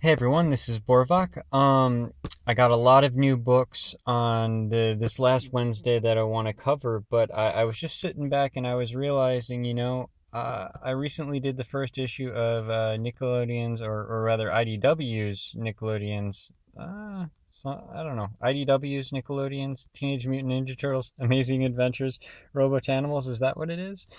Hey everyone, this is Borvak. I got a lot of new books on this last Wednesday that I want to cover, but I was just sitting back and I was realizing, I recently did the first issue of Nickelodeon's, or rather IDW's Nickelodeon's, I don't know, IDW's Nickelodeon's Teenage Mutant Ninja Turtles Amazing Adventures Robotanimals. Is that what it is?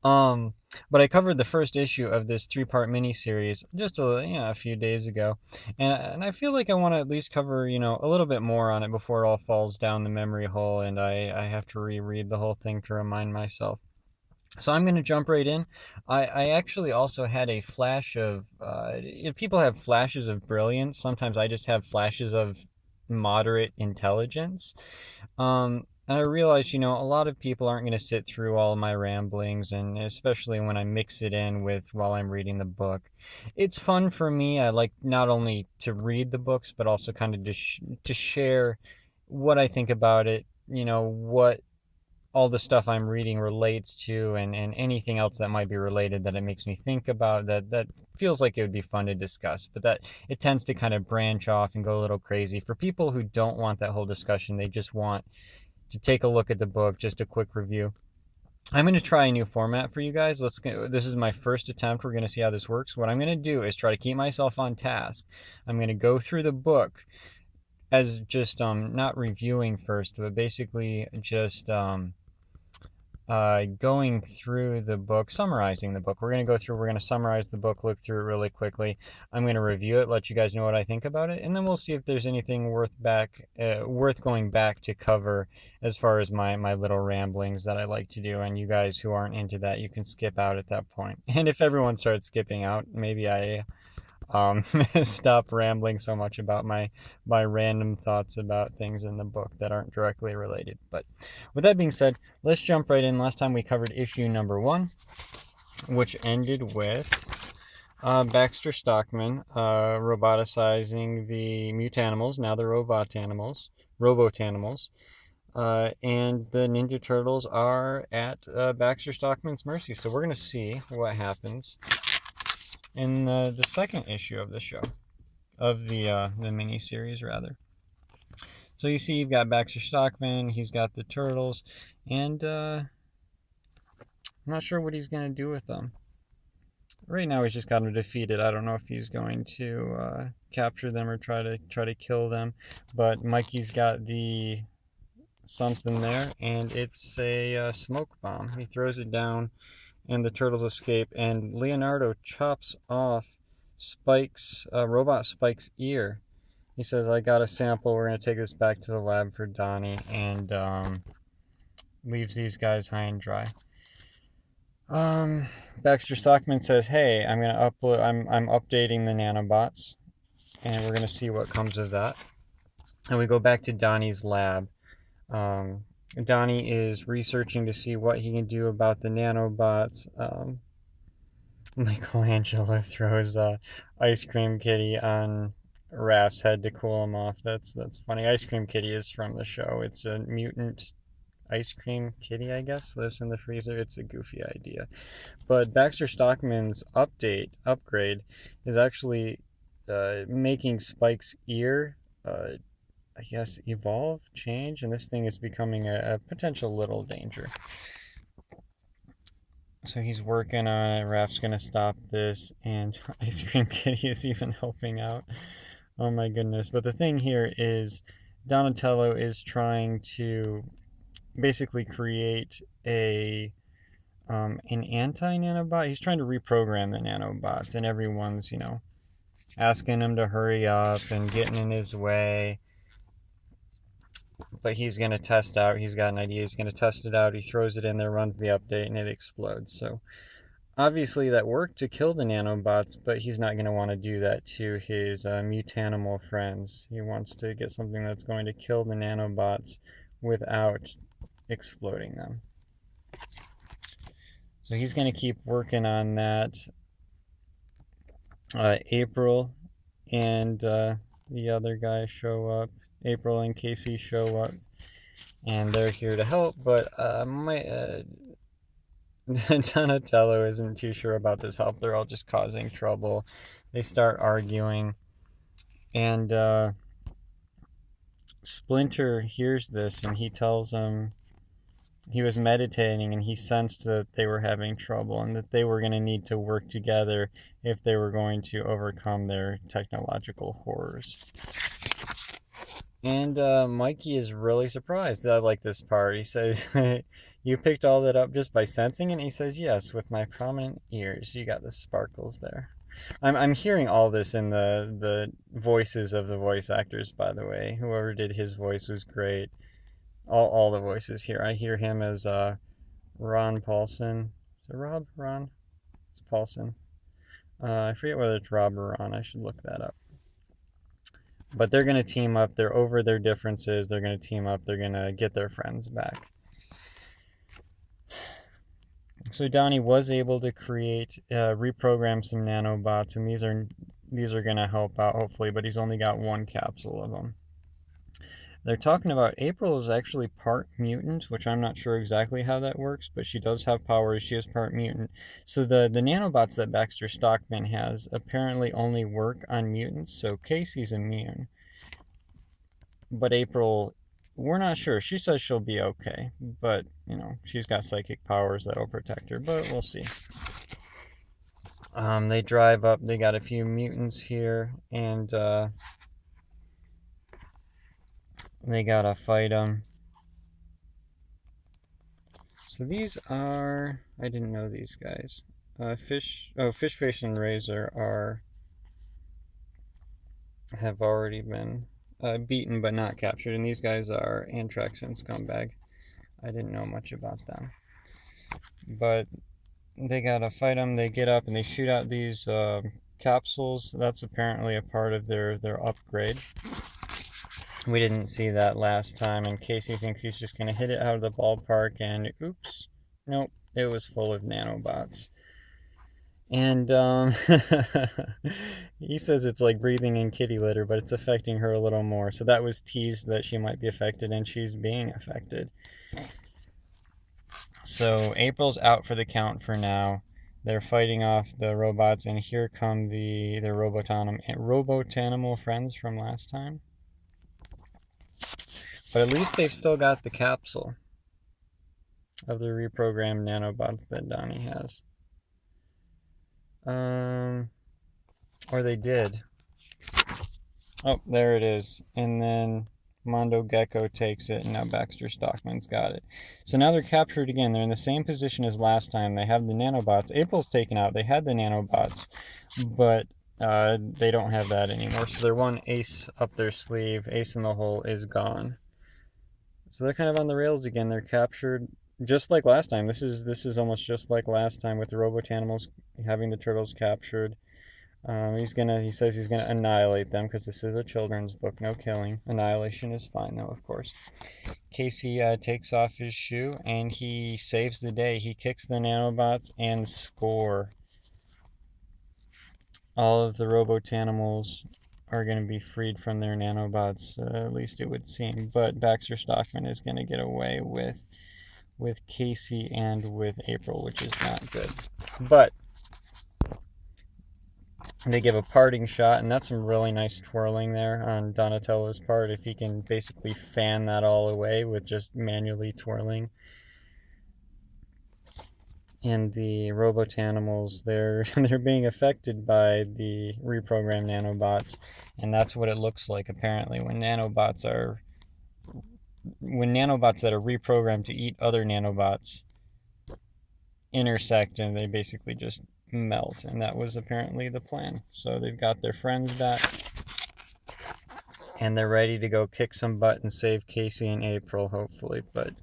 Um, but I covered the first issue of this three-part miniseries just a few days ago, and I feel like I want to at least cover a little bit more on it before it all falls down the memory hole, and I have to reread the whole thing to remind myself. So I'm going to jump right in. I actually also had a flash of people have flashes of brilliance. Sometimes I just have flashes of moderate intelligence. And I realized, a lot of people aren't going to sit through all of my ramblings, and especially when I mix it in with while I'm reading the book. It's fun for me. I like not only to read the books, but also kind of to share what I think about it, what all the stuff I'm reading relates to, and anything else that might be related that it makes me think about that feels like it would be fun to discuss. But that it tends to kind of branch off and go a little crazy. For people who don't want that whole discussion, they just want to take a look at the book, just a quick review. I'm going to try a new format for you guys. This is my first attempt. We're going to see how this works. What I'm going to do is try to keep myself on task. I'm going to go through the book as just not reviewing first, but basically just going through the book, summarizing the book. We're going to go through, we're going to summarize the book, look through it really quickly. I'm going to review it, let you guys know what I think about it, and then we'll see if there's anything worth going back to cover as far as my little ramblings that I like to do. And you guys who aren't into that, you can skip out at that point. And if everyone starts skipping out, maybe I stop rambling so much about my random thoughts about things in the book that aren't directly related. But with that being said, let's jump right in. Last time we covered issue number 1, which ended with Baxter Stockman roboticizing the mutanimals, now the robotanimals. And the Ninja Turtles are at Baxter Stockman's mercy. So we're going to see what happens in the second issue of the show, of the mini series rather. So you see, you've got Baxter Stockman, he's got the turtles, and I'm not sure what he's gonna do with them. Right now, he's just got them defeated. I don't know if he's going to capture them or try to kill them. But Mikey's got the something there, and it's a smoke bomb. He throws it down, and the turtles escape. And Leonardo chops off robot Spike's ear. He says, "I got a sample. We're gonna take this back to the lab for Donnie," and leaves these guys high and dry. Baxter Stockman says, "Hey, I'm gonna upload. I'm updating the nanobots, and we're gonna see what comes of that." And we go back to Donnie's lab. Donnie is researching to see what he can do about the nanobots. Michelangelo throws Ice Cream Kitty on Raph's head to cool him off. That's funny. Ice Cream Kitty is from the show. It's a mutant ice cream kitty, I guess, lives in the freezer. It's a goofy idea. But Baxter Stockman's upgrade is actually making Spike's ear, I guess, evolve, change, and this thing is becoming a potential little danger. So he's working on it. Raph's gonna stop this, and Ice Cream Kitty is even helping out. Oh my goodness. But the thing here is Donatello is trying to basically create an anti-nanobot. He's trying to reprogram the nanobots, and everyone's, asking him to hurry up and getting in his way. But he's going to test out. He's got an idea. He's going to test it out. He throws it in there, runs the update, and it explodes. So obviously that worked to kill the nanobots, but he's not going to want to do that to his mutanimal friends. He wants to get something that's going to kill the nanobots without exploding them. So he's going to keep working on that. April and the other guys show up. April and Casey show up, and they're here to help, but Donatello isn't too sure about this help. They're all just causing trouble. They start arguing. And Splinter hears this, and he tells him he was meditating, and he sensed that they were having trouble and that they were going to need to work together if they were going to overcome their technological horrors. And Mikey is really surprised. I like this part. He says, "You picked all that up just by sensing?" And he says, "Yes, with my prominent ears." You got the sparkles there. I'm hearing all this in the voices of the voice actors, by the way. Whoever did his voice was great. All the voices here. I hear him as Ron Paulson. Is it Rob? Ron? It's Paulson. I forget whether it's Rob or Ron. I should look that up. But they're going to team up. They're over their differences. They're going to team up. They're going to get their friends back. So Donnie was able to reprogram some nanobots, and these are going to help out, hopefully, but he's only got one capsule of them. They're talking about April is actually part mutant, which I'm not sure exactly how that works, but she does have powers. She is part mutant. So the nanobots that Baxter Stockman has apparently only work on mutants, so Casey's immune. But April, we're not sure. She says she'll be okay, but, you know, she's got psychic powers that'll protect her, but we'll see. They drive up. They got a few mutants here, and they gotta fight them. So these are... I didn't know these guys. Fish Face, and Razor have already been beaten but not captured, and these guys are Anthrax and Scumbag. I didn't know much about them. But they gotta fight them. They get up and they shoot out these capsules. That's apparently a part of their upgrade. We didn't see that last time, and Casey thinks he's just gonna hit it out of the ballpark, and oops, nope, it was full of nanobots. And he says it's like breathing in kitty litter, but it's affecting her a little more. So that was teased that she might be affected, and she's being affected. So April's out for the count for now. They're fighting off the robots, and here come their Robotanimal friends from last time. But at least they've still got the capsule of the reprogrammed nanobots that Donnie has. Or they did. Oh, there it is. And then Mondo Gecko takes it, and now Baxter Stockman's got it. So now they're captured again. They're in the same position as last time. They have the nanobots. April's taken out. They had the nanobots, but they don't have that anymore. So their one ace up their sleeve, ace in the hole, is gone. So they're kind of on the rails again. They're captured just like last time. This is almost just like last time with the Robotanimals having the turtles captured. He says he's gonna annihilate them because this is a children's book. No killing. Annihilation is fine though, of course. Casey takes off his shoe and he saves the day. He kicks the nanobots and score. All of the Robotanimals are going to be freed from their nanobots, at least it would seem. But Baxter Stockman is going to get away with Casey and with April, which is not good. But they give a parting shot, and that's some really nice twirling there on Donatello's part, if he can basically fan that all away with just manually twirling. And the Robotanimals, they're being affected by the reprogrammed nanobots, and that's what it looks like apparently when nanobots that are reprogrammed to eat other nanobots intersect, and they basically just melt, and that was apparently the plan. So they've got their friends back, and they're ready to go kick some butt and save Casey and April, hopefully, but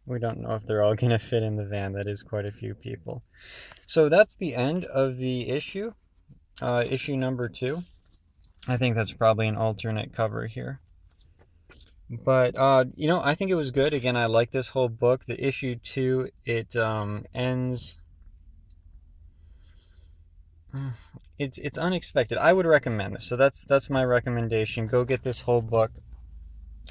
we don't know if they're all going to fit in the van. That is quite a few people. So that's the end of the issue. Issue number 2. I think that's probably an alternate cover here. But, I think it was good. Again, I like this whole book. The issue 2, it ends... It's unexpected. I would recommend this. So that's my recommendation. Go get this whole book.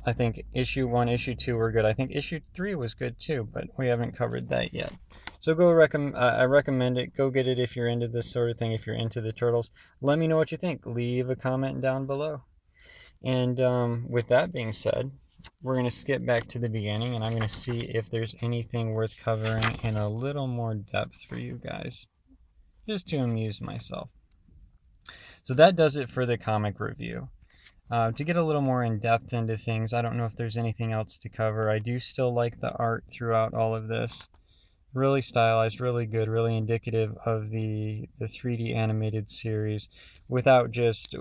I think issue 1, issue 2 were good. I think issue 3 was good too, but we haven't covered that yet. So I recommend it. Go get it if you're into this sort of thing, if you're into the Turtles. Let me know what you think. Leave a comment down below. And with that being said, we're going to skip back to the beginning, and I'm going to see if there's anything worth covering in a little more depth for you guys, just to amuse myself. So that does it for the comic review. To get a little more in depth into things, I don't know if there's anything else to cover. I do still like the art throughout all of this. Really stylized, really good, really indicative of the 3D animated series, without just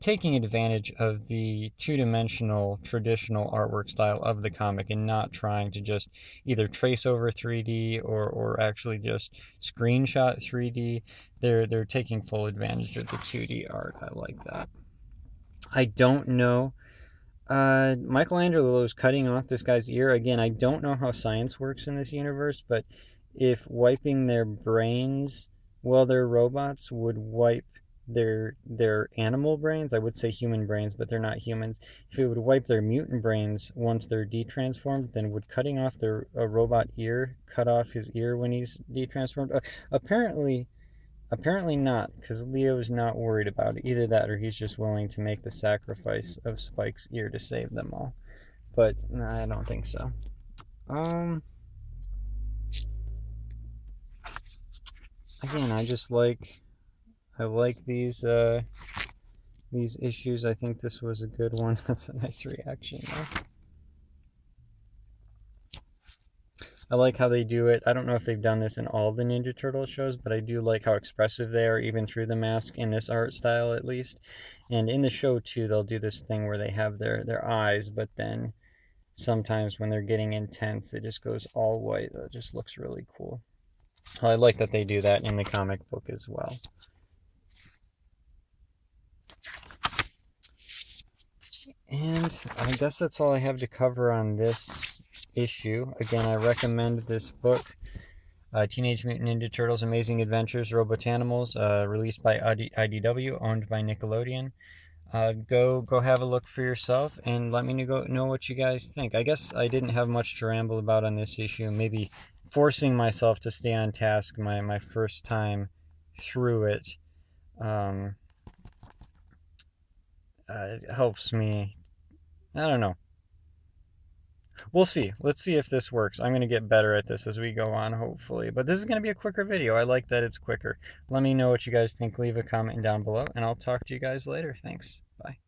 taking advantage of the two-dimensional traditional artwork style of the comic and not trying to just either trace over 3D or actually just screenshot 3D. They're taking full advantage of the 2D art. I like that. I don't know. Michelangelo's cutting off this guy's ear. Again, I don't know how science works in this universe, but if wiping their brains while they're robots would wipe their animal brains, I would say human brains, but they're not humans. If it would wipe their mutant brains once they're detransformed, then would cutting off a robot ear cut off his ear when he's detransformed? Apparently not, because Leo's not worried about it. Either that or he's just willing to make the sacrifice of Spike's ear to save them all. But no, I don't think so. Again, I like these issues. I think this was a good one. That's a nice reaction though. I like how they do it. I don't know if they've done this in all the Ninja Turtle shows, but I do like how expressive they are, even through the mask, in this art style at least. And in the show too, they'll do this thing where they have their eyes, but then sometimes when they're getting intense, it just goes all white. It just looks really cool. I like that they do that in the comic book as well. And I guess that's all I have to cover on this issue. Again, I recommend this book, Teenage Mutant Ninja Turtles Amazing Adventures Robotanimals, released by IDW, owned by Nickelodeon. Go have a look for yourself and let me know what you guys think. I guess I didn't have much to ramble about on this issue. Maybe forcing myself to stay on task my first time through it helps me. I don't know. We'll see. Let's see if this works. I'm going to get better at this as we go on, hopefully. But this is going to be a quicker video. I like that it's quicker. Let me know what you guys think. Leave a comment down below, and I'll talk to you guys later. Thanks. Bye.